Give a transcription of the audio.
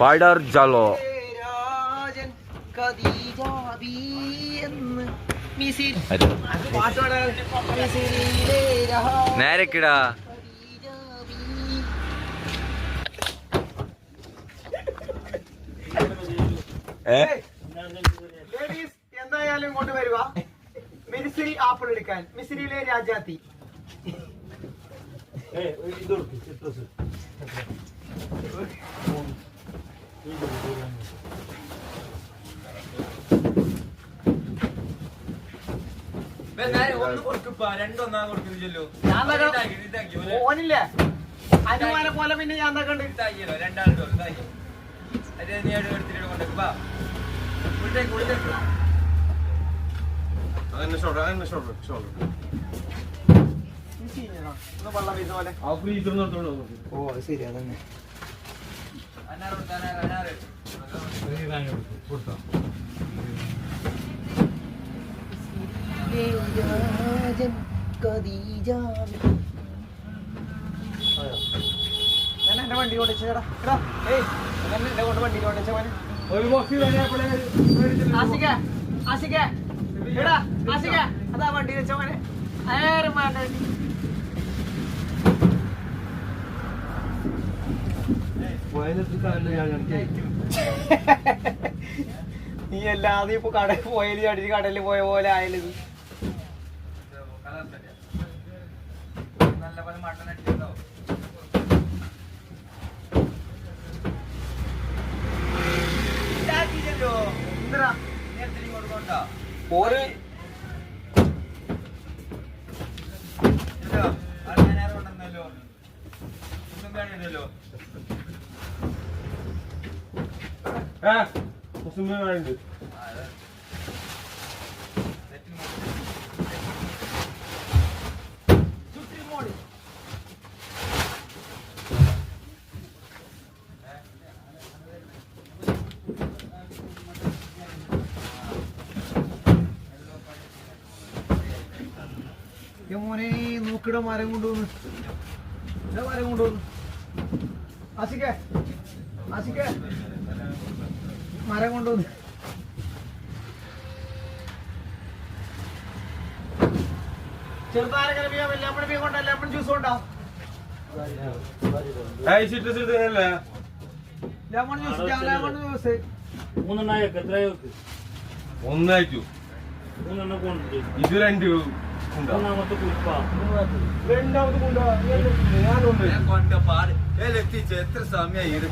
പടർ ജലോ നേരക്കിടാ എന്തായാലും ഇങ്ങോട്ട് വരുക. മിസിരി ആപ്പിൾ എടുക്കാൻ. മിസിരിയിലെ രാജാത്തി. ഓനില്ലേ അനുമാനം പോലെ പിന്നെ ഞാൻ എന്താക്കണ്ട് ഓ ശരി അതന്നെ എന്റെ വണ്ടി ഓടിച്ചേടാ എന്റെ കൊണ്ട് വണ്ടി ഓടിച്ച അതാ വണ്ടി വെച്ച മോനെ നീ എല്ലാതെ ഇപ്പൊ കടയിൽ പോയാലും അടിച്ച് കടലിൽ പോയ പോലെ ആയാലും ഉണ്ട് മോനെ നോക്കിട മരം കൊണ്ടുവന്ന് മരം കൊണ്ടുവന്നു ആശിക്കേ മരം കൊണ്ടുവന്ന് ചെറുതാരങ്ങനെ ലെമൺ ബീ കൊണ്ട ലെമൺ ജ്യൂസ് കൊണ്ടോ ലെമൺ ജ്യൂസ് ഒന്നായിട്ടു ഇത് രണ്ട് രണ്ടാമത് കൊണ്ടുപോകാൻ എത്ര സമയം